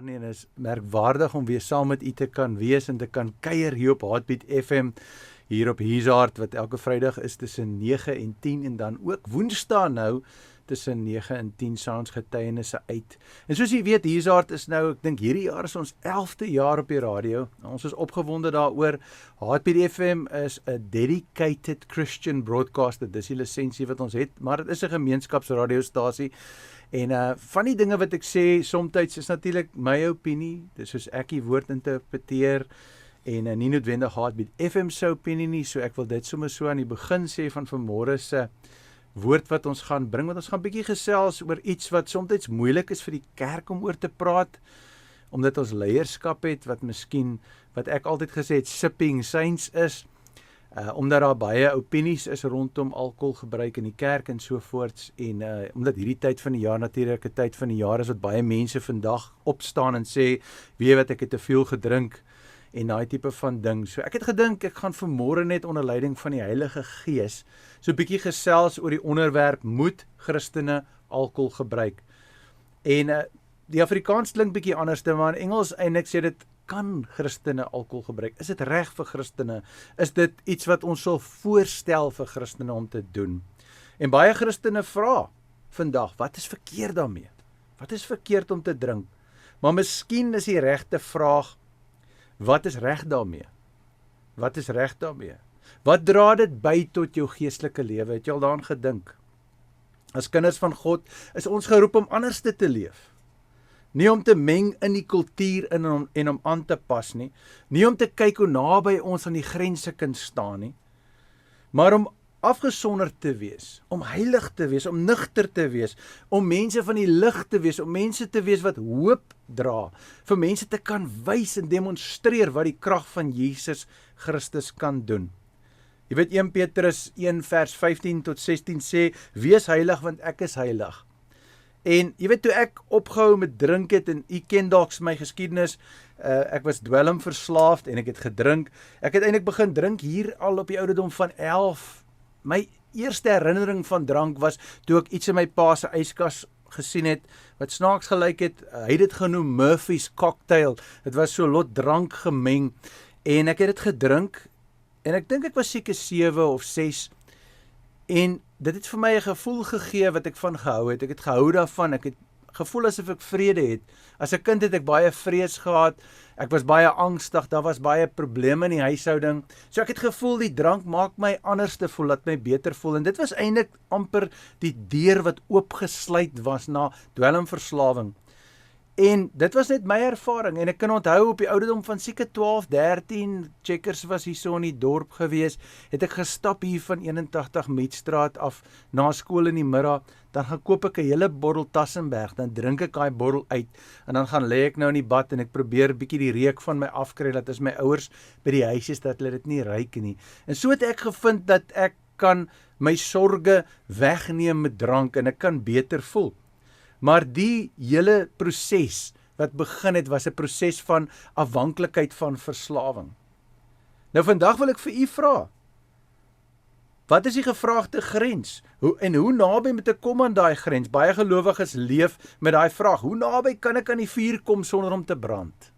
nie, en het is merkwaardig om weer saam met u te kan wees en te kan kuier hier op Heartbeat FM, hier op Hieshart, wat elke Vrydag is tussen 9 en 10, en dan ook Woensdae nou, tussen 9 en 10 saam ons getuienisse uit. En soos jy weet, Hieshart is nou, ek dink hierdie jaar is ons 11de jaar op die radio. Ons is opgewonde daaroor. Heartbeat FM is 'n dedicated Christian broadcaster, dis die lisensie wat ons het, maar dit is 'n gemeenskapsradiostasie. En van die dinge wat ek sê, somtyds is natuurlik my opinie, dis soos ek die woord interpreteer, en nie noodwendig Heartbeat FM se opinie nie, so ek wil dit sommer so aan die begin sê van vanmôre se woord wat ons gaan bring, want ons gaan bietjie gesels oor iets wat somtyds moeilik is vir die kerk om oor te praat, omdat ons leierskap het, wat ek altyd gesê het, sipping saints is, omdat daar baie opinies is rondom alkoholgebruik in die kerk en sovoorts, en omdat hierdie tyd van die jaar natuurlik 'n tyd van die jaar is wat baie mense vandag opstaan en sê, weet wat, ek het te veel gedrink, en daai tipe van ding. So ek het gedink, ek gaan vanmôre net onder leiding van die Heilige Gees, so 'n bietjie gesels oor die onderwerp, moet Christene alkohol gebruik? En die Afrikaans klink bietjie anders, maar in Engels eintlik sê dit, kan Christene alkohol gebruik? Is dit reg vir Christene? Is dit iets wat ons sal voorstel vir Christene om te doen? En baie Christene vra vandag, wat is verkeerd daarmee? Wat is verkeerd om te drink? Maar miskien is die regte vraag, wat is reg daarmee? Wat is reg daarmee? Wat dra dit by tot jou geestelike lewe? Het jy al daaraan gedink? As kinders van God is ons geroep om anders te leef. Nie om te meng in die kultuur en om aan te pas nie. Nie om te kyk hoe naby ons aan die grense kan staan nie. Maar om afgesonder te wees, om heilig te wees, om nugter te wees, om mense van die lig te wees, om mense te wees wat hoop dra, vir mense te kan wys en demonstreer wat die krag van Jesus Christus kan doen. Jy weet 1 Petrus 1 vers 15 tot 16 sê, wees heilig want ek is heilig. En jy weet, toe ek opgehou met drink het, en jy ken dalk my geskiedenis, ek was dwelmverslaafd en ek het gedrink. Ek het eintlik begin drink hier al op die ouderdom van 11. My eerste herinnering van drank was toe ek iets in my pa se yskas gesien het, wat snaaks gelyk het. Hy het dit genoem Murphy's Cocktail. Dit was so lot drank gemeng, en ek het dit gedrink, en ek dink ek was seker 7 of 6, en dit het vir my 'n gevoel gegee wat ek van gehou het. Ek het gehou daarvan, ek het gevoel asof ek vrede het. As 'n kind het ek baie vrees gehad, ek was baie angstig, daar was baie probleme in die huishouding. So ek het gevoel die drank maak my anders te voel, laat my beter voel. En dit was eintlik amper die deur wat oopgesluit was na dwelmverslawing. En dit was net my ervaring, en ek kan onthou op die ouderdom van seker 12, 13, Checkers was hier so in die dorp gewees, het ek gestap hier van 81 Metstraat af, na skool in die middag, dan gaan koop ek 'n hele bottel Tassenberg, dan drink ek daai bottel uit, en dan gaan lê ek nou in die bad, en ek probeer bietjie die reuk van my afkry, dat as my ouers by die huis is, dat hulle dit nie ruik nie. En so het ek gevind dat ek kan my sorge wegneem met drank, en ek kan beter voel. Maar die hele proses wat begin het, was 'n proses van afhanklikheid van verslawing. Nou vandag wil ek vir u vra, wat is die gevraagde grens? Hoe naby moet ek kom aan daai grens? Baie gelowiges leef met daai vraag, hoe naby kan ek aan die vuur kom sonder om te brand?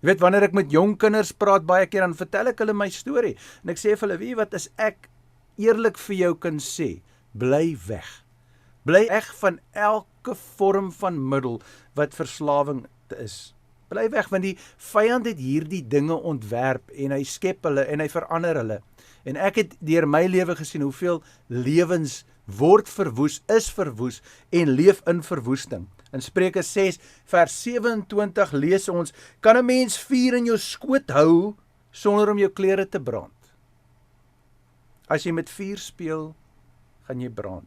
Jy weet, wanneer ek met jong kinders praat baie keer, dan vertel ek hulle my storie, en ek sê vir hulle, weet wat, as ek eerlik vir jou kan sê, bly weg. Bly weg van elke vorm van middel wat verslawing is. Bly weg, want die vyand het hierdie dinge ontwerp, en hy skep hulle, en hy verander hulle. En ek het deur my lewe gesien, hoeveel lewens word verwoes, is verwoes, en leef in verwoesting. In Spreuke 6 vers 27 lees ons, kan 'n mens vuur in jou skoot hou, sonder om jou klere te brand? As jy met vuur speel, gaan jy brand.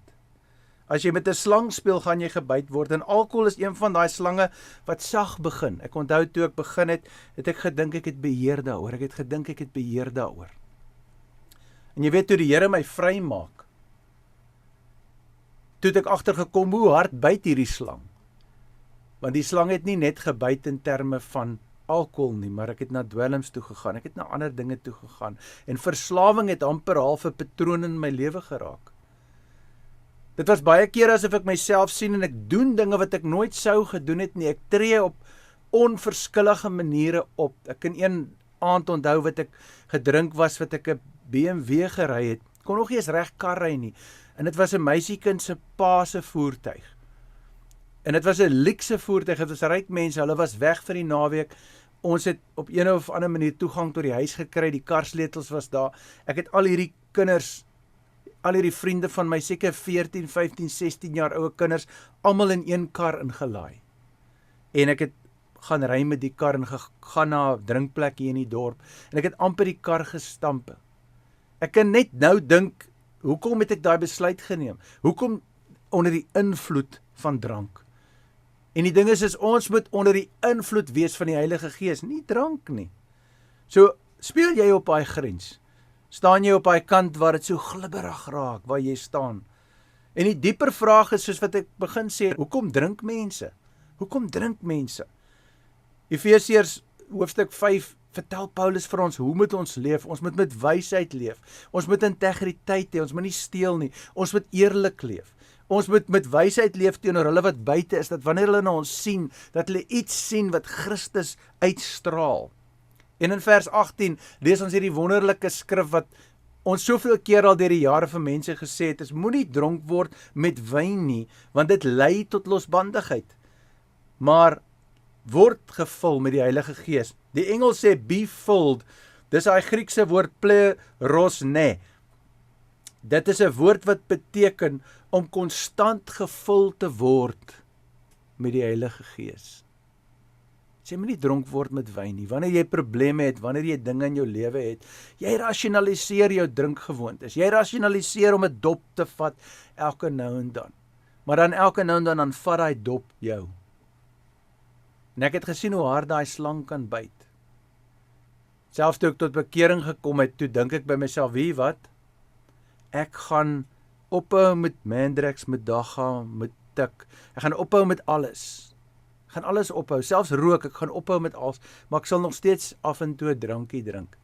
As jy met 'n slang speel, gaan jy gebyt word, en alkohol is een van daai slange wat sag begin. Ek onthou toe ek begin het ek gedink ek het beheer daaroor, En jy weet, toe die Here my vry maak, toe het ek agtergekom hoe hard byt hierdie slang. Want die slang het nie net gebyt in terme van alkohol nie, maar ek het na dwelms toe gegaan, ek het na ander dinge toe gegaan, en verslawing het amper half 'n patroon in my lewe geraak. Dit was baie keer asof ek myself sien, en ek doen dinge wat ek nooit sou gedoen het nie, ek tree op onverskillige maniere op. Ek kan een aand onthou wat ek gedrink was, wat ek 'n BMW gery het. Kon nog nie eens reg kar ry nie. En dit was 'n meisiekind se pa se voertuig. En dit was 'n luukse voertuig, dit was ryk mense, hulle was weg vir die naweek. Ons het op een of ander manier toegang tot die huis gekry, die karsleutels was daar. Ek het al hierdie kinders, al hierdie vriende van my, seker 14, 15, 16 jaar oude kinders, almal in een kar ingelaai. En ek het gaan ry met die kar en gegaan na 'n drinkplek hier in die dorp. En ek het amper die kar gestamp. Ek kan net nou dink, hoekom het ek daai besluit geneem? Hoekom onder die invloed van drank? En die ding is ons moet onder die invloed wees van die Heilige Gees, nie drank nie. So, speel jy op daai grens? Staan jy op daai kant waar dit so glibberig raak, waar jy staan? En die dieper vraag is, soos wat ek begin sê, hoekom drink mense? Hoekom drink mense? Efesiërs hoofstuk 5 vertel Paulus vir ons, hoe moet ons leef? Ons moet met wysheid leef. Ons moet integriteit hê, ons moet nie steel nie. Ons moet eerlik leef. Ons moet met wysheid leef teenoor hulle wat buite is, dat wanneer hulle na ons sien, dat hulle iets sien wat Christus uitstraal. En in vers 18 lees ons hierdie wonderlike skrif wat ons soveel keer al deur die jare vir mense gesê het, is moenie dronk word met wyn nie, want dit lei tot losbandigheid. Maar word gevul met die Heilige Gees. Die Engels sê be filled. Dis daai Griekse woord plerosne. Dit is 'n woord wat beteken om konstant gevul te word met die Heilige Gees. Jy moet nie dronk word met wyn nie. Wanneer jy probleme het, wanneer jy dinge in jou lewe het, jy rasionaliseer jou drinkgewoontes. Jy rasionaliseer om 'n dop te vat elke nou en dan. Maar dan elke nou en dan vat daai dop jou. En ek het gesien hoe hard daai slang kan byt. Selfs toe ek tot bekering gekom het, toe dink ek by myself, wie wat? Ek gaan ophou met Mandrex, met Dagga, met Tik. Ek gaan ophou met alles. Ek gaan alles ophou, selfs rook, ek gaan ophou met alles, maar ek sal nog steeds af en toe 'n drankie drink.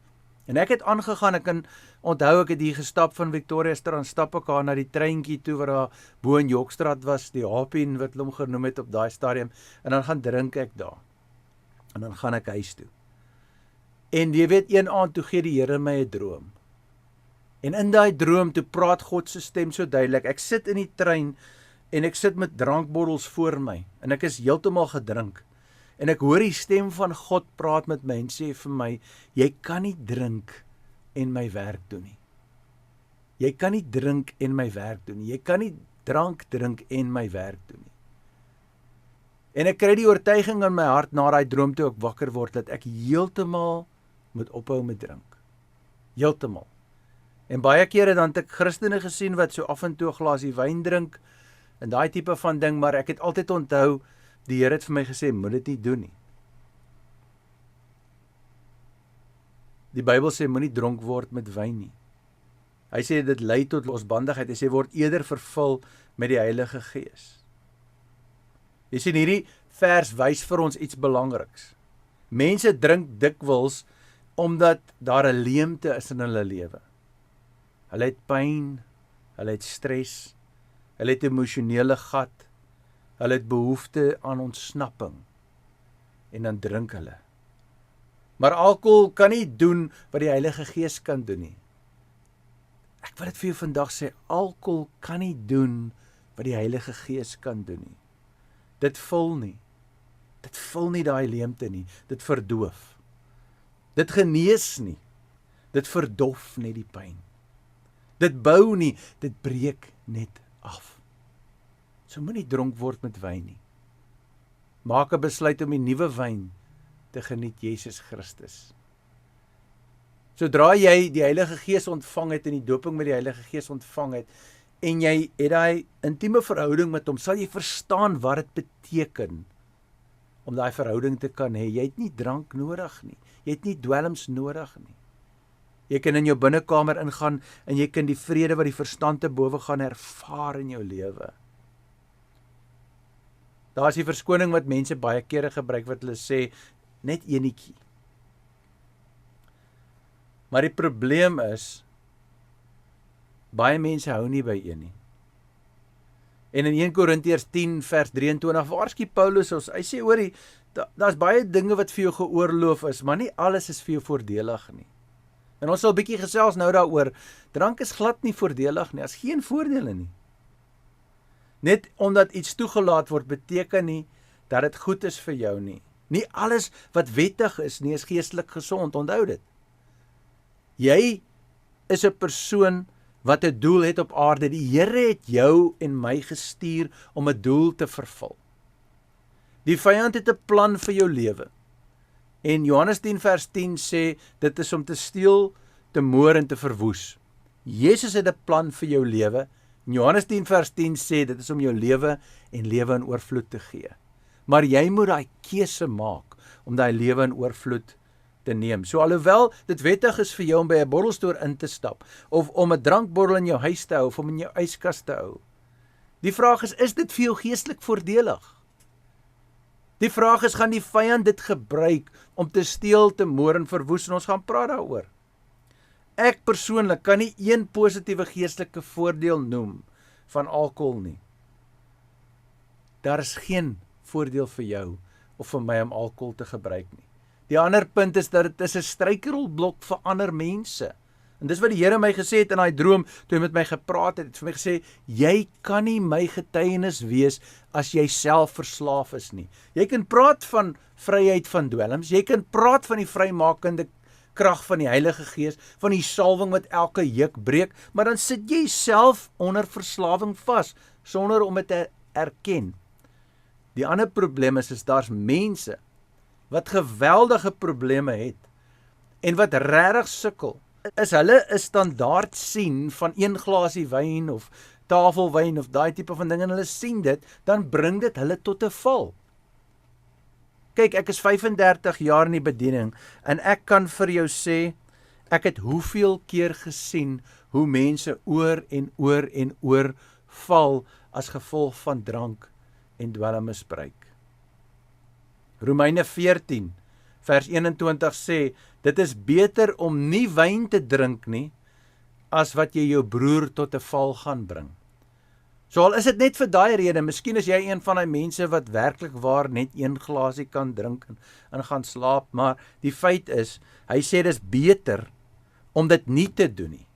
En ek het aangegaan, ek kan onthou, ek het hier gestap van Victoria Strand, stap ek haar na die treintjie toe, waar daar bo in Jokstraat was, die Hapien wat hulle hom genoem het op daai stadium, en dan gaan drink ek daar. En dan gaan ek huis toe. En jy weet, een aand toe gee die Here my 'n droom. En in daai droom toe praat God se stem so duidelik. Ek sit in die trein en ek sit met drankbottels voor my en ek is heeltemal gedrink. En ek hoor die stem van God praat met my en sê vir my, jy kan nie drink en my werk doen nie. Jy kan nie drink en my werk doen nie. Jy kan nie drank drink en my werk doen nie. En ek kry die oortuiging in my hart na daai droom toe ek wakker word, dat ek heeltemal moet ophou met drink. Heeltemal. En baie kere dan het ek Christene gesien wat so af en toe 'n glasie wyn drink, en daai tipe van ding, maar ek het altyd onthou, die Here het vir my gesê, moet dit nie doen nie. Die Bybel sê, moet nie dronk word met wyn nie. Hy sê, dit lei tot losbandigheid. Hy sê, word eerder vervul met die Heilige Gees. Jy sien, hierdie vers wys vir ons iets belangriks. Mense drink dikwels, omdat daar 'n leemte is in hulle lewe. Hulle het pyn, hulle het stres, hulle het emosionele gat, hulle het behoefte aan ontsnapping, en dan drink hulle. Maar alkohol kan nie doen wat die Heilige Gees kan doen nie. Ek wil dit vir jou vandag sê, alkohol kan nie doen wat die Heilige Gees kan doen nie. Dit vul nie. Dit vul nie daai leemte nie. Dit verdoof. Dit genees nie. Dit verdof net die pyn. Dit bou nie, dit breek net af. So moenie dronk word met wyn nie. Maak 'n besluit om die nuwe wyn te geniet, Jesus Christus. Sodra jy die Heilige Gees ontvang het en die doping met die Heilige Gees ontvang het, en jy het daai intieme verhouding met hom, sal jy verstaan wat dit beteken om daai verhouding te kan hê. Jy het nie drank nodig nie. Jy het nie dwelms nodig nie. Jy kan in jou binnekamer ingaan en jy kan die vrede wat die verstand te bowe gaan ervaar in jou lewe. Daar is die verskoning wat mense baie kere gebruik wat hulle sê, net enetjie. Maar die probleem is, baie mense hou nie by een nie. En in 1 Korintiërs 10 vers 23 waarsku Paulus ons, hy sê, hoorie, Daar's baie dinge wat vir jou geoorloof is, maar nie alles is vir jou voordelig nie. En ons sal 'n bietjie gesels nou daaroor. Drank is glad nie voordelig nie, daar's geen voordele nie. Net omdat iets toegelaat word, beteken nie dat dit goed is vir jou nie. Nie alles wat wettig is nie, is geestelik gesond, onthou dit. Jy is 'n persoon wat 'n doel het op aarde. Die Here het jou en my gestuur om 'n doel te vervul. Die vyand het 'n plan vir jou lewe. En Johannes 10 vers 10 sê, dit is om te steel, te moor en te verwoes. Jesus het 'n plan vir jou lewe. En Johannes 10 vers 10 sê, dit is om jou lewe en lewe in oorvloed te gee. Maar jy moet daai keuse maak om daai lewe in oorvloed te neem. So alhoewel dit wettig is vir jou om by 'n bottelstoer in te stap, of om 'n drankbottel in jou huis te hou, of om in jou yskas te hou. Die vraag is dit vir jou geestelik voordelig? Die vraag is, gaan die vyand dit gebruik om te steel, te moor en verwoes, en ons gaan praat daaroor. Ek persoonlik kan nie een positiewe geestelike voordeel noem van alkohol nie. Daar is geen voordeel vir jou of vir my om alkohol te gebruik nie. Die ander punt is dat dit is 'n struikelblok vir ander mense. En dis wat die Here my gesê het in daai droom, toe hy met my gepraat het, vir my gesê, jy kan nie my getuienis wees as jy self verslaaf is nie. Jy kan praat van vryheid van dwelms, jy kan praat van die vrymakende krag van die Heilige Gees, van die salwing wat elke juk breek, maar dan sit jy self onder verslawing vas, sonder om dit te erken. Die ander probleem is daar's mense wat geweldige probleme het, en wat regtig sukkel, is hulle 'n standaard sien van een glasie wyn, of tafelwyn, of daai tipe van ding, en hulle sien dit, dan bring dit hulle tot 'n val. Kyk, ek is 35 jaar in die bediening, en ek kan vir jou sê, ek het hoeveel keer gesien, hoe mense oor en oor en oor val, as gevolg van drank en dwelmmisbruik. Romeine 14 vers 21 sê, dit is beter om nie wyn te drink nie, as wat jy jou broer tot 'n val gaan bring. So al is dit net vir daai rede, miskien is jy een van die mense wat werklik waar net een glasie kan drink en gaan slaap, maar die feit is, hy sê dis beter om dit nie te doen nie.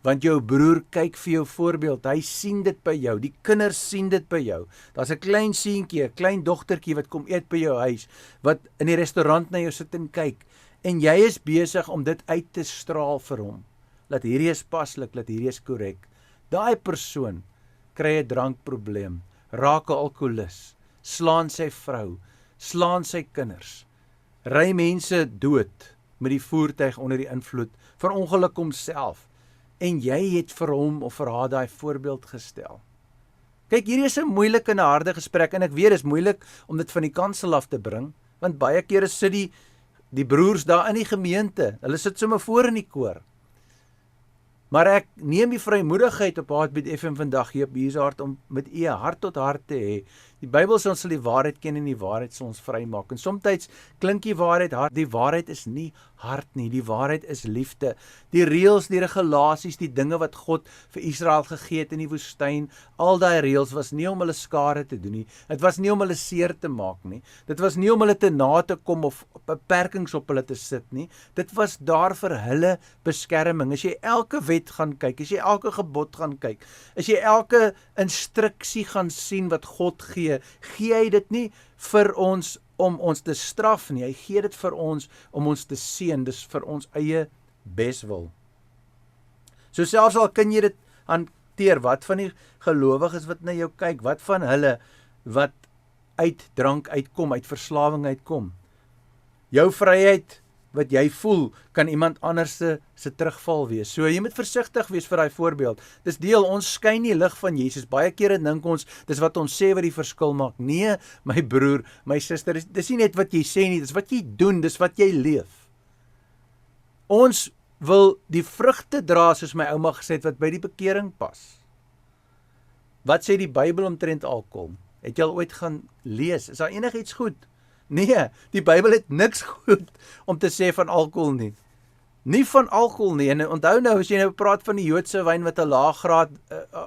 Want jou broer kyk vir jou voorbeeld, hy sien dit by jou, die kinders sien dit by jou. Daar's 'n klein seentjie, 'n klein dogtertjie wat kom eet by jou huis, wat in die restaurant na jou sit en kyk, en jy is besig om dit uit te straal vir hom. Laat hierdie is paslik, laat hierdie is korrek. Daai persoon kry 'n drankprobleem, raak 'n alkoholist, slaan sy vrou, slaan sy kinders, ry mense dood met die voertuig onder die invloed, verongeluk homself. En jy het vir hom of vir haar daai voorbeeld gestel. Kyk, hierdie is 'n moeilike en 'n harde gesprek, en ek weet, dit is moeilik om dit van die kansel af te bring, want baie kere sit die broers daar in die gemeente, hulle sit sommer voor in die koor. Maar ek neem die vrymoedigheid op Heartbeat FM vandag hier op Huishart om met u hart tot hart te hê. Die Bybel sê ons sal die waarheid ken en die waarheid sal ons vrymaak. En soms klink die waarheid hard. Die waarheid is nie hard nie. Die waarheid is liefde. Die reëls, die regulasies, die dinge wat God vir Israel gegee het in die woestyn, al daai reëls was nie om hulle skade te doen nie. Dit was nie om hulle seer te maak nie. Dit was nie om hulle te na te kom of beperkings op hulle te sit nie. Dit was daar vir hulle beskerming. As jy elke wet gaan kyk, as jy elke gebod gaan kyk, as jy elke instruksie gaan sien wat God gee hy dit nie vir ons om ons te straf nie, hy gee dit vir ons om ons te seën, dis vir ons eie beswil. So selfs al kan jy dit hanteer, wat van die gelowiges wat na jou kyk, wat van hulle wat uit drank uitkom, uit verslawing uitkom, jou vryheid wat jy voel, kan iemand anders se terugval wees. So jy moet versigtig wees vir daai voorbeeld. Dis deel, ons skyn die lig van Jesus. Baie kere dink ons, dis wat ons sê wat die verskil maak. Nee, my broer, my suster, dis nie net wat jy sê nie, dis wat jy doen, dis wat jy leef. Ons wil die vrugte dra, soos my ouma gesê het, wat by die bekering pas. Wat sê die Bybel omtrent alkohol? Het jy al ooit gaan lees? Is daar enigiets goed? Nee, die Bybel het niks goed om te sê van alkohol nie. Nie van alkohol nie. En onthou nou, as jy nou praat van die Joodse wyn wat 'n lae graad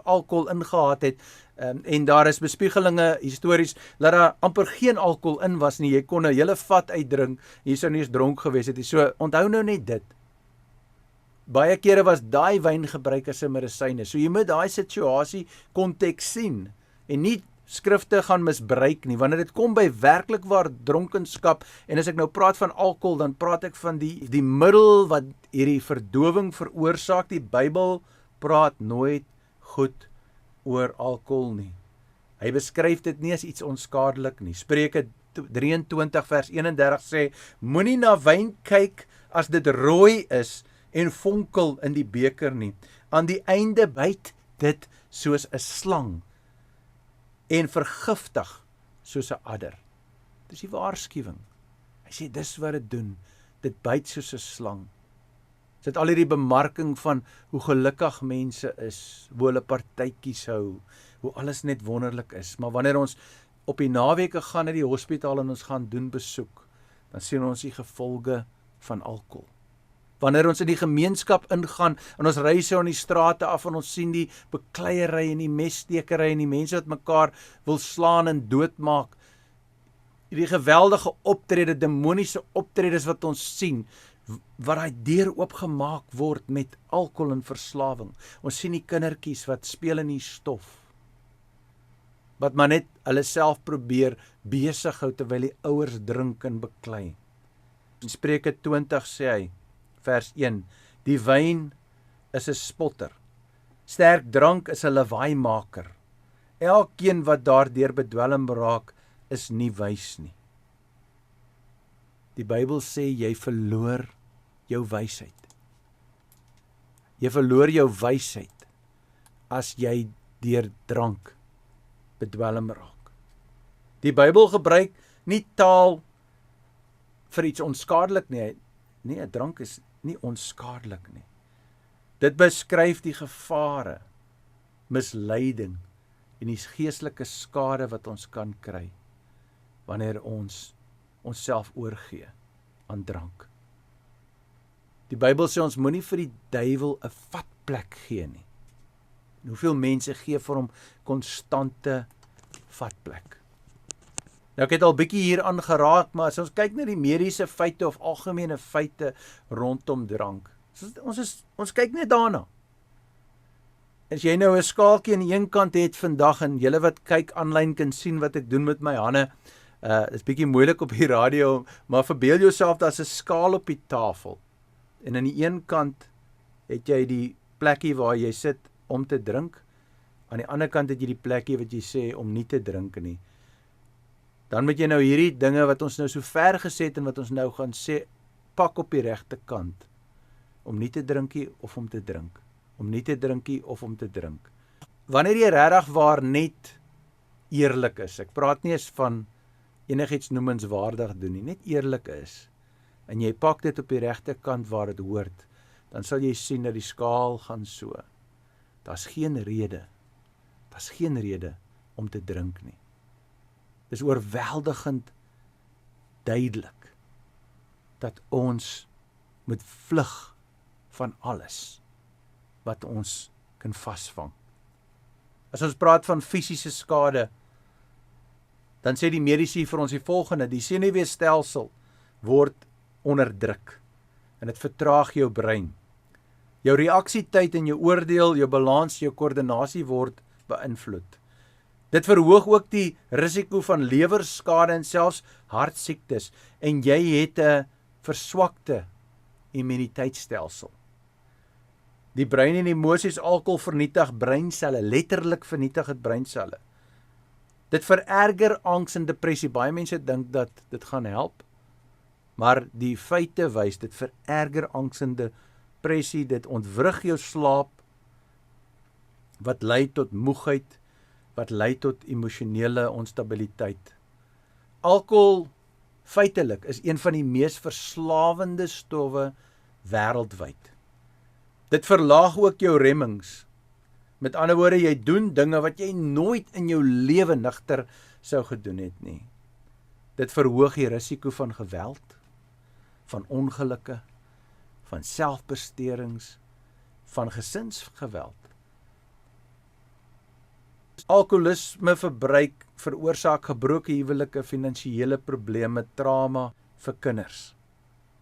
alkohol ingehaat het, En daar is bespiegelinge histories dat daar amper geen alkohol in was nie. Jy kon 'n hele vat uitdrink, jy sou nie eens dronk gewees het nie. So onthou nou net dit. Baie kere was daai wyn gebruik as 'n medisyne. So jy moet daai situasie konteks sien en nie skrifte gaan misbruik nie. Wanneer dit kom by werklik waar dronkenskap, en as ek nou praat van alkohol, dan praat ek van die middel wat hierdie verdowing veroorsaak. Die Bybel praat nooit goed oor alkohol nie. Hy beskryf dit nie as iets onskadelik nie. Spreuke 23 vers 31 sê, moenie na wyn kyk as dit rooi is en vonkel in die beker nie. Aan die einde byt dit soos 'n slang en vergiftig soos 'n adder. Dis die waarskuwing. Hy sê dis wat dit doen. Dit byt soos 'n slang. Dit het al hierdie bemarking van hoe gelukkig mense is, hoe hulle partytjies hou, hoe alles net wonderlik is. Maar wanneer ons op die naweke gaan na die hospitaal en ons gaan doen besoek, dan sien ons die gevolge van alkohol. Wanneer ons in die gemeenskap ingaan en ons ry so aan die strate af en ons sien die bekleierery en die messtekery en die mense wat mekaar wil slaan en doodmaak, die geweldige optrede, demoniese optredes wat ons sien, wat daai deur oopgemaak word met alkohol en verslawing. Ons sien die kindertjies wat speel in die stof, wat maar net hulle self probeer besig hou terwyl die ouers drink en beklei. In Spreuke 20 sê hy, vers 1, die wyn is 'n spotter, sterk drank is 'n lawaaimaker. Elkeen wat daardeur bedwelm raak, is nie wys nie. Die Bybel sê jy verloor jou wysheid. Jy verloor jou wysheid as jy deur drank bedwelm raak. Die Bybel gebruik nie taal vir iets onskadelik nie. Nee, drank is nie onskadelik nie. Dit beskryf die gevare, misleiding en die geestelike skade wat ons kan kry wanneer ons onsself oorgee aan drank. Die Bybel sê ons moenie vir die duiwel 'n vatplek gee nie. En hoeveel mense gee vir hom konstante vatplek. Nou ek het al bietjie hier aangeraak, maar as ons kyk na die mediese feite of algemene feite rondom drank, ons kyk net daarna. As jy nou 'n skaaltjie aan die een kant het vandag, en julle wat kyk aanlyn kan sien wat ek doen met my hande, is bietjie moeilik op die radio, maar verbeel jouself daar's 'n skaal op die tafel. En aan die een kant het jy die plekkie waar jy sit om te drink, aan die ander kant het jy die plekkie wat jy sê om nie te drink nie. Dan moet jy nou hierdie dinge wat ons nou so ver geset en wat ons nou gaan sê, pak op die regte kant. Om nie te drinkie of om te drink. Om nie te drinkie of om te drink. Wanneer jy regtig waar net eerlik is, ek praat nie eens van enigiets noemenswaardig doen nie, net eerlik is, en jy pak dit op die regte kant waar dit hoort, dan sal jy sien dat die skaal gaan so. Daar's geen rede om te drink nie. Dis oorweldigend duidelik dat ons moet vlug van alles wat ons kan vasvang. As ons praat van fisiese skade, dan sê die medici vir ons die volgende: die senuweestelsel word onderdruk en dit vertraag jou brein. Jou reaksietyd en jou oordeel, jou balans, jou koördinasie word beïnvloed. Dit verhoog ook die risiko van lewerskade en selfs hartsiektes, en jy het 'n verswakte immuniteitstelsel. Die brein en emosies, alkohol vernietig breinselle, letterlik vernietig dit breinselle. Dit vererger angs en depressie. Baie mense dink dat dit gaan help, maar die feite wys dit vererger angs en depressie, dit ontwrig jou slaap, wat lei tot moegheid, wat lei tot emosionele onstabiliteit. Alkohol, feitelik, is een van die mees verslawende stowwe wêreldwyd. Dit verlaag ook jou remmings. Met ander woorde, jy doen dinge wat jy nooit in jou lewe nigter sou gedoen het nie. Dit verhoog die risiko van geweld, van ongelukke, van selfbesterings, van gesinsgeweld. Alkoholisme verbruik veroorsaak gebroke huwelike, finansiële probleme, trauma vir kinders.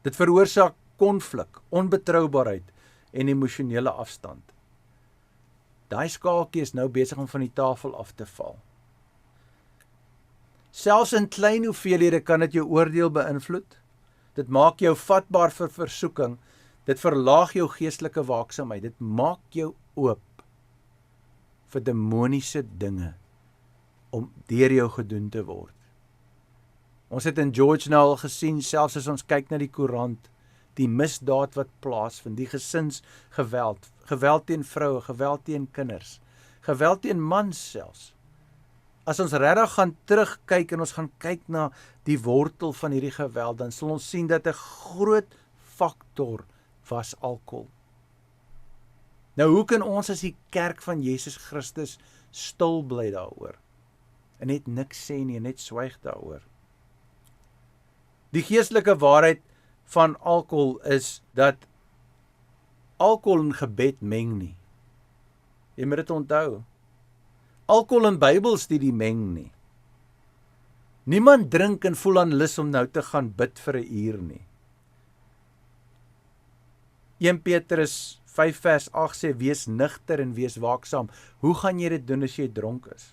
Dit veroorsaak konflik, onbetroubaarheid en emosionele afstand. Daai skaaltjie is nou besig om van die tafel af te val. Selfs in klein hoeveelhede kan dit jou oordeel beïnvloed. Dit maak jou vatbaar vir versoeking. Dit verlaag jou geestelike waaksaamheid. Dit maak jou oop vir demoniese dinge om deur jou gedoen te word. Ons het in George nou al gesien, selfs as ons kyk na die koerant, die misdaad wat plaasvind, die gesinsgeweld, geweld teen vroue, geweld teen kinders, geweld teen mans selfs. As ons regtig gaan terugkyk en ons gaan kyk na die wortel van hierdie geweld, dan sal ons sien dat 'n groot faktor was alkohol. Nou hoe kan ons as die kerk van Jesus Christus stil bly daaroor? En net niks sê nie, net swyg daaroor. Die geestelike waarheid van alkohol is dat alkohol en gebed meng nie. Jy moet dit onthou. Alkohol en Bybelstudie meng nie. Niemand drink en voel aan lus om nou te gaan bid vir 'n uur nie. 1 Petrus 5 vers 8 sê, wees nugter en wees waaksaam. Hoe gaan jy dit doen as jy dronk is?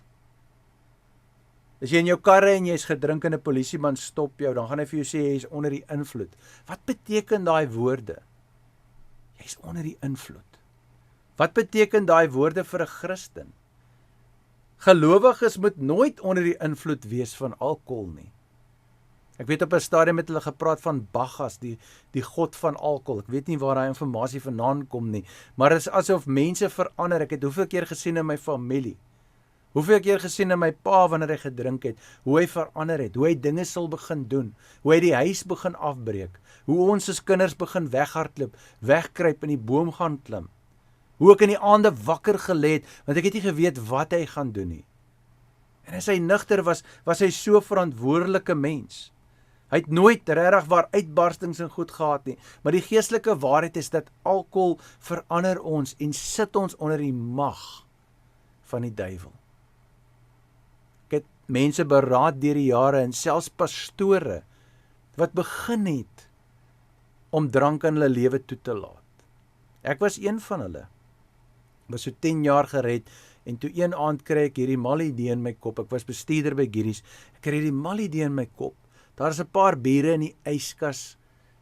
As jy in jou karre en jy is gedrink en 'n polisieman stop jou, dan gaan hy vir jou sê jy is onder die invloed. Wat beteken daai woorde? Jy is onder die invloed. Wat beteken daai woorde vir 'n Christen? Gelowiges moet nooit onder die invloed wees van alkohol nie. Ek weet op 'n stadium het hulle gepraat van Bacchus, die god van alkohol. Ek weet nie waar daai inligting vandaan kom nie, maar dit is asof mense verander. Ek het hoeveel keer gesien in my familie. Hoeveel keer gesien in my pa wanneer hy gedrink het, hoe hy verander het, hoe hy dinge sal begin doen, hoe hy die huis begin afbreek, hoe ons as kinders begin weghardloop, wegkruip in die boom gaan klim. Hoe ek in die aande wakker gelê het, want ek het nie geweet wat hy gaan doen nie. En as hy nugter was hy so 'n verantwoordelike mens. Hy het nooit regtig waar uitbarstings en goed gehad nie, maar die geestelike waarheid is dat alkohol verander ons en sit ons onder die mag van die duiwel. Ek het mense beraad deur die jare en selfs pastore wat begin het om drank in hulle lewe toe te laat. Ek was een van hulle. Was so 10 jaar gered en toe een aand kry ek hierdie mal idee in my kop. Ek was bestuurder by Gieries. Ek kry hierdie mal idee in my kop. Daar is 'n paar biere in die yskas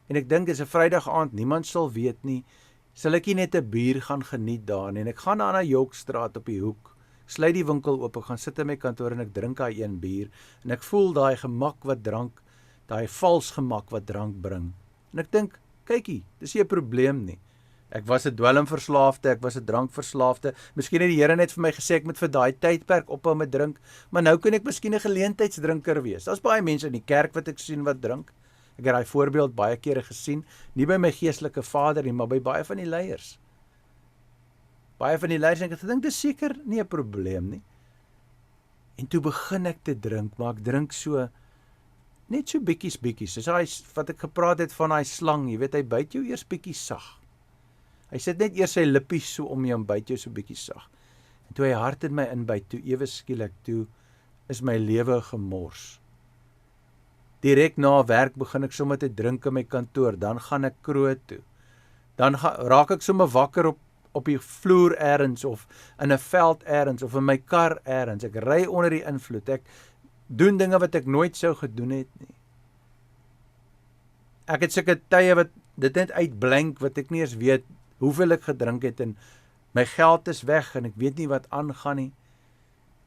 en ek dink dis 'n Vrydag aand, niemand sal weet nie. Sal ek nie net 'n bier gaan geniet daar nie. En ek gaan daar na Jokstraat op die hoek. Sluit die winkel oop, ek gaan sit in my kantoor en ek drink daai een bier en ek voel daai gemak wat drank, daai vals gemak wat drank bring. En ek dink, kykie, dis nie 'n probleem nie. Ek was 'n dwelmverslaafde, ek was 'n drankverslaafde. Miskien het die Here net vir my gesê ek moet vir daai tydperk ophou met drink, maar nou kan ek miskien 'n geleentheidsdrinker wees. Daar's baie mense in die kerk wat ek sien wat drink. Ek het daai voorbeeld baie kere gesien, nie by my geestelike vader nie, maar by baie van die leiers. Baie van die leiers en ek het gedink dis seker nie 'n probleem nie. En toe begin ek te drink, maar ek drink so net so bietjies. Dis daai wat ek gepraat het van daai slang, jy weet hy byt jou eers bietjie sag. Hy sit net eers sy lippies so om jou en byt jou so bietjie sag. En toe hy hard in my inbyt, toe ewe skielik, toe is my lewe gemors. Direk na werk begin ek sommer te drink in my kantoor, dan gaan ek kroeg toe. Dan raak ek sommer wakker op die vloer elders of in 'n veld elders of in my kar elders. Ek ry onder die invloed. Ek doen dinge wat ek nooit sou gedoen het nie. Ek het sulke tye wat dit net uitblink wat ek nie eens weet hoeveel ek gedrink het en my geld is weg en ek weet nie wat aangaan nie.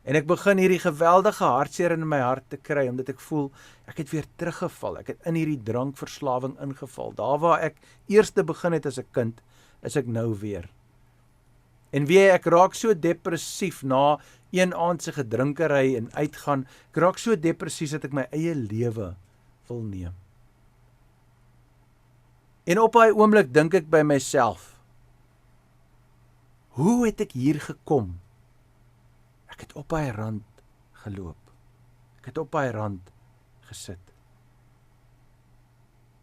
En ek begin hierdie geweldige hartseer in my hart te kry, omdat ek voel, ek het weer teruggeval, ek het in hierdie drankverslawing ingeval. Daar waar ek eerste begin het as 'n kind, is ek nou weer. En ek raak so depressief na een aand se gedrinkery en uitgaan, ek raak so depressief dat ek my eie lewe wil neem. En op daai oomblik dink ek by myself, hoe het ek hier gekom? Ek het op daai rand geloop. Ek het op daai rand gesit.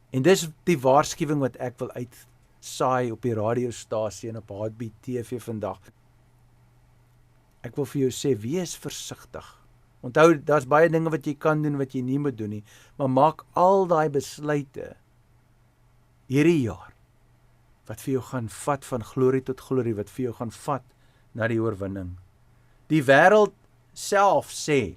En dis die waarskuwing wat ek wil uitsaai op die radiostasie en op Heartbeat TV vandag. Ek wil vir jou sê, wees versigtig. Onthou, daar's baie dinge wat jy kan doen, wat jy nie moet doen nie, maar maak al daai besluite hierdie jaar, wat vir jou gaan vat van glorie tot glorie, wat vir jou gaan vat na die oorwinning. Die wêreld self sê,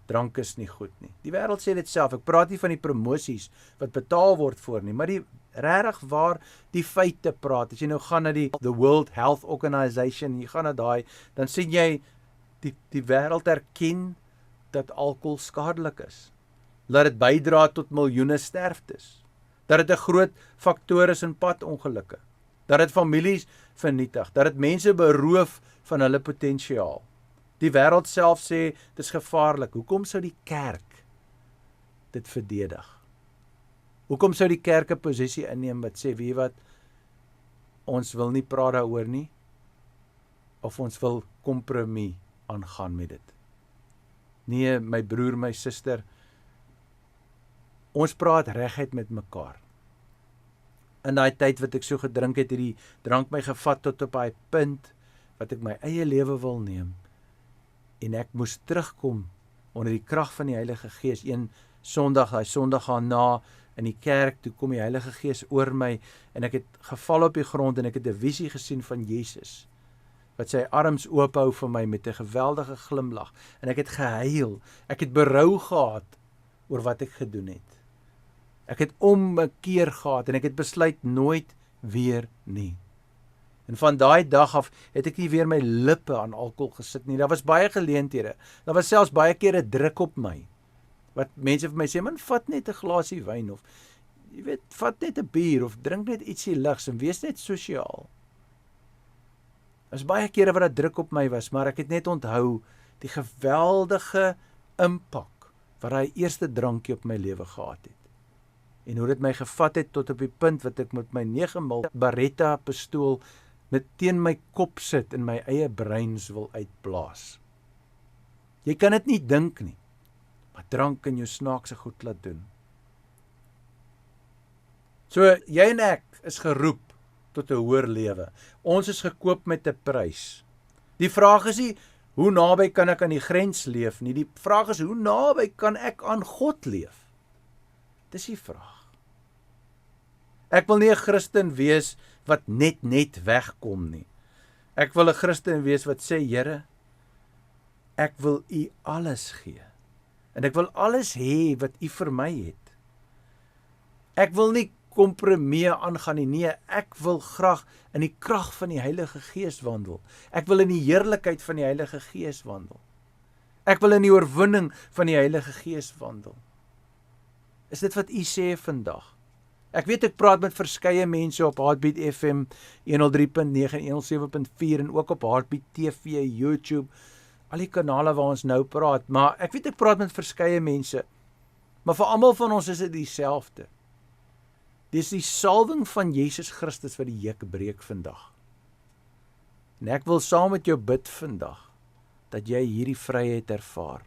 drank is nie goed nie. Die wêreld sê dit self. Ek praat nie van die promosies wat betaal word voor nie, maar die regtig waar die feite praat. As jy nou gaan na die World Health Organization, jy gaan na daai, dan sien jy die wêreld erken dat alkohol skadelik is. Dat dit bydra tot miljoene sterftes. Dat dit 'n groot faktor is in padongelukke. Dat dit families vernietig. Dat dit mense beroof van hulle potensiaal. Die wêreld self sê, dit is gevaarlik. Hoekom sou die kerk dit verdedig? Hoekom sou die kerk 'n posisie inneem wat sê, weet jy wat, ons wil nie praat daaroor nie, of ons wil kompromie aangaan met dit? Nee, my broer, my suster, ons praat reguit met mekaar. In daai tyd wat ek so gedrink het, die drank my gevat tot op daai punt, wat ek my eie lewe wil neem, en ek moes terugkom onder die krag van die Heilige Gees. Een Sondag, daai Sondag gaan na in die kerk, toe kom die Heilige Gees oor my, en ek het geval op die grond, en ek het 'n visie gesien van Jesus, wat sy arms oophou vir my met 'n geweldige glimlag, en ek het gehuil, ek het berou gehad oor wat ek gedoen het. Ek het omkeer gehad, en ek het besluit nooit weer nie. En van daai dag af het ek nie weer my lippe aan alkohol gesit nie. Daar was baie geleenthede. Daar was selfs baie keer 'n druk op my. Wat mense vir my sê, man, vat net 'n glasie wyn, of jy weet, vat net 'n bier, of drink net ietsie ligs, en wees net sosiaal. Daar was baie kere wat daar druk op my was, maar ek het net onthou die geweldige impak wat daai eerste drankie op my lewe gehad het. En hoe dit my gevat het tot op die punt wat ek met my 9mm Beretta pistool met teen my kop sit en my eie breins wil uitblaas. Jy kan dit nie dink nie, maar drank kan jou snaakse goed laat doen. So, jy en ek is geroep tot 'n hoër lewe. Ons is gekoop met 'n prys. Die vraag is nie, hoe naby kan ek aan die grens leef nie. Die vraag is, hoe naby kan ek aan God leef? Dis die vraag. Ek wil nie 'n Christen wees wat net wegkom nie. Ek wil 'n Christen wees wat sê, Here, ek wil U alles gee. En ek wil alles hê wat U vir my het. Ek wil nie kompromie aangaan nie. Nee, ek wil graag in die krag van die Heilige Gees wandel. Ek wil in die heerlikheid van die Heilige Gees wandel. Ek wil in die oorwinning van die Heilige Gees wandel. Is dit wat U sê vandag? Ek weet ek praat met verskeie mense op Heartbeat FM 103.9 en 107.4 en ook op Heartbeat TV, YouTube, al die kanale waar ons nou praat, maar ek weet ek praat met verskeie mense, maar vir almal van ons is dit dieselfde. Dis die salwing van Jesus Christus wat die juk breek vandag. En ek wil saam met jou bid vandag, dat jy hierdie vryheid ervaar,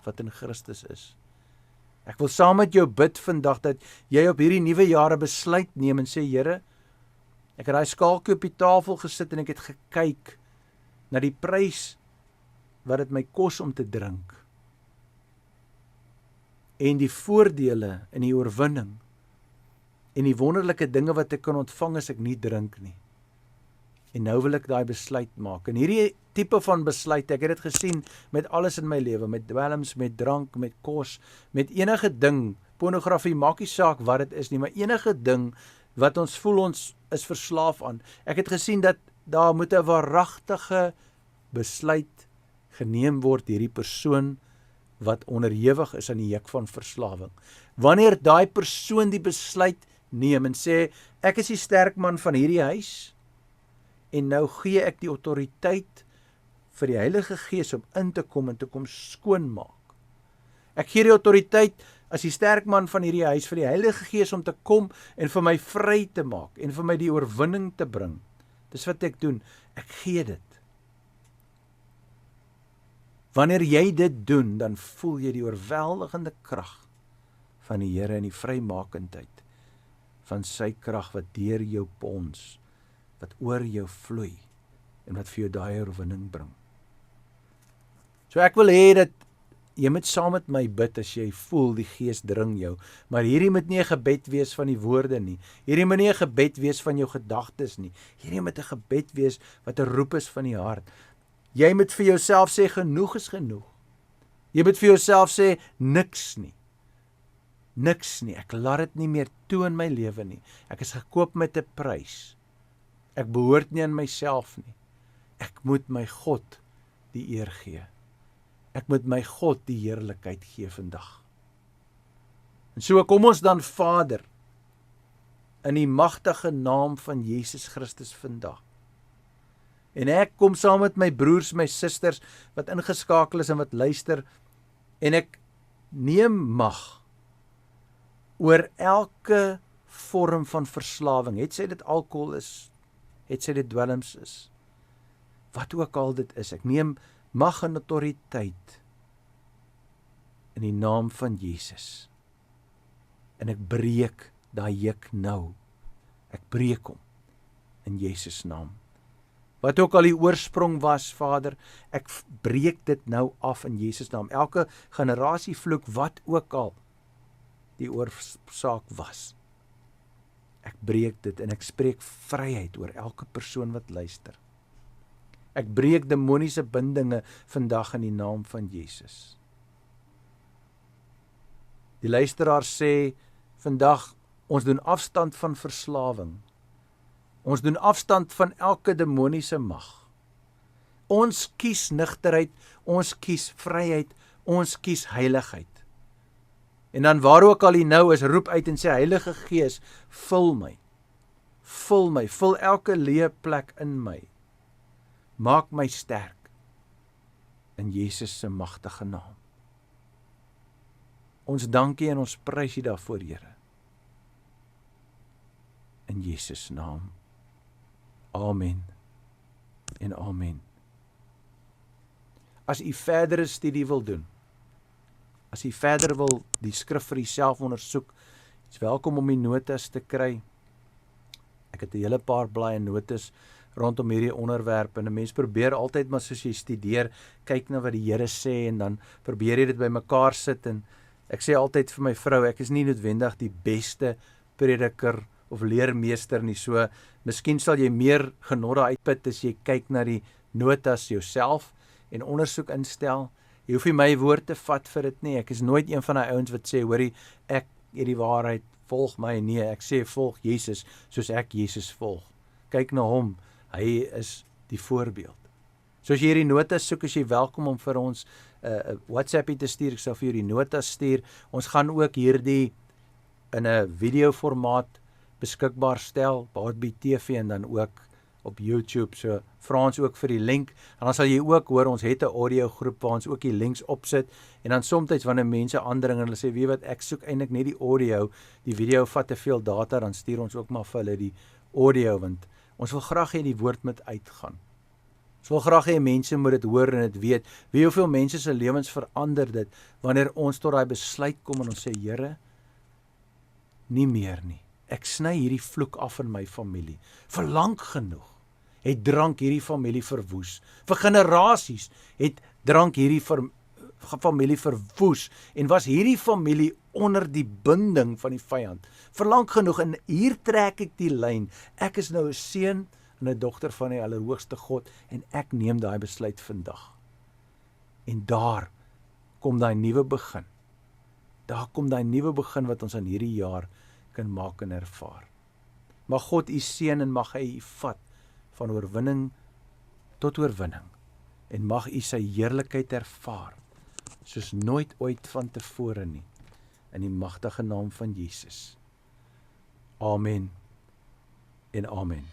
wat in Christus is. Ek wil saam met jou bid vandag, dat jy op hierdie nuwe jare besluit neem en sê, Here, ek het daai skaaltjie op die tafel gesit en ek het gekyk na die prys wat dit my kos om te drink. En die voordele in die oorwinning en die wonderlike dinge wat ek kan ontvang as ek nie drink nie. En nou wil ek daai besluit maak. En hierdie tipe van besluit, ek het dit gesien met alles in my lewe, met dwelms, met drank, met kos, met enige ding, pornografie, maak nie saak wat dit is nie, maar enige ding wat ons voel ons is verslaaf aan. Ek het gesien dat daar moet 'n waaragtige besluit geneem word, hierdie persoon wat onderhewig is aan die juk van verslawing. Wanneer daai persoon die besluit neem en sê, ek is die sterk man van hierdie huis, en nou gee ek die autoriteit vir die Heilige Gees om in te kom en te kom skoonmaak. Ek gee die autoriteit as die sterk man van hierdie huis vir die Heilige Gees om te kom en vir my vry te maak en vir my die oorwinning te bring. Dis wat ek doen. Ek gee dit. Wanneer jy dit doen, dan voel jy die oorweldigende krag van die Here en die vrymakendheid van sy krag wat deur jou pons, wat oor jou vloei en wat vir jou daai oorwinning bring. So ek wil hê dat jy moet saam met my bid as jy voel die Gees dring jou. Maar hierdie moet nie 'n gebed wees van die woorde nie. Hierdie moet nie 'n gebed wees van jou gedagtes nie. Hierdie moet 'n gebed wees wat 'n roep is van die hart. Jy moet vir jouself sê, genoeg is genoeg. Jy moet vir jouself sê, niks nie. Niks nie. Ek laat dit nie meer toe in my lewe nie. Ek is gekoop met 'n prys. Ek behoort nie aan myself nie. Ek moet my God die eer gee. Ek moet my God die heerlikheid gee vandag. En so kom ons dan Vader, in die magtige naam van Jesus Christus vandag. En ek kom saam met my broers, my susters, wat ingeskakel is en wat luister, en ek neem mag oor elke vorm van verslawing, het sy dit alkohol is, het sy dit dwelms is, wat ook al dit is, ek neem mag en autoriteit in die naam van Jesus, en ek breek daai juk nou, ek breek hom in Jesus naam. Wat ook al die oorsprong was, Vader, ek breek dit nou af in Jesus naam. Elke generasievloek, wat ook al die oorsaak was. Ek breek dit en ek spreek vryheid oor elke persoon wat luister. Ek breek demoniese bindinge vandag in die naam van Jesus. Die luisteraar sê vandag, ons doen afstand van verslawing. Ons doen afstand van elke demoniese mag. Ons kies nugterheid, ons kies vryheid, ons kies heiligheid. En dan waar ook al jy nou is, roep uit en sê, Heilige Gees, vul my, vul elke leë plek in my. Maak my sterk in Jesus se magtige naam. Ons dankie en ons prys U daarvoor, Here. In Jesus naam. Amen en amen. As U verdere studie wil doen, as U verder wil die skrif vir Uself ondersoek, is welkom om die notas te kry. Ek het 'n hele paar blaaie notas rondom hierdie onderwerp, en 'n mens probeer altyd maar soos jy studeer, kyk na wat die Here sê, en dan probeer jy dit by mekaar sit, en ek sê altyd vir my vrou, ek is nie noodwendig die beste prediker of leermeester nie, so miskien sal jy meer genade uitput as jy kyk na die notas jouself en ondersoek instel. Jy hoef nie my woord te vat vir dit nie. Ek is nooit een van die ouens wat sê, hoorie, ek het die waarheid, volg my. Nee, ek sê volg Jesus soos ek Jesus volg. Kyk na hom, hy is die voorbeeld. So as jy hierdie notas soek, is jy welkom om vir ons WhatsApp te stuur. Ek sal vir jou die notas stuur. Ons gaan ook hierdie in 'n videoformaat beskikbaar stel, by TV en dan ook op YouTube, so vra ons ook vir die link, en dan sal jy ook hoor, ons het 'n audio groep waar ons ook die links opsit, en dan soms wanneer mense aandring en hulle sê, weet wat, ek soek eintlik net die audio, die video vat te veel data, dan stuur ons ook maar vir hulle die audio, want ons wil graag hê die woord moet uitgaan. Ons wil graag hê mense moet dit hoor en dit weet. Wie hoeveel mense se lewens verander dit, wanneer ons tot daai besluit kom en ons sê, Here, nie meer nie. Ek sny hierdie vloek af in my familie. Vir lank genoeg het drank hierdie familie verwoes. Vir generasies het drank hierdie familie verwoes en was hierdie familie onder die binding van die vyand. Vir lank genoeg, en hier trek ek die lyn. Ek is nou 'n seun en 'n dogter van die Allerhoogste God, en ek neem daai besluit vandag. En daar kom daai nuwe begin. Daar kom daai nuwe begin wat ons aan hierdie jaar kan maak en ervaar. Mag God U seën en mag hy U vat van oorwinning tot oorwinning, en mag U sy heerlikheid ervaar soos nooit ooit van tevore nie, in die magtige naam van Jesus. Amen en amen.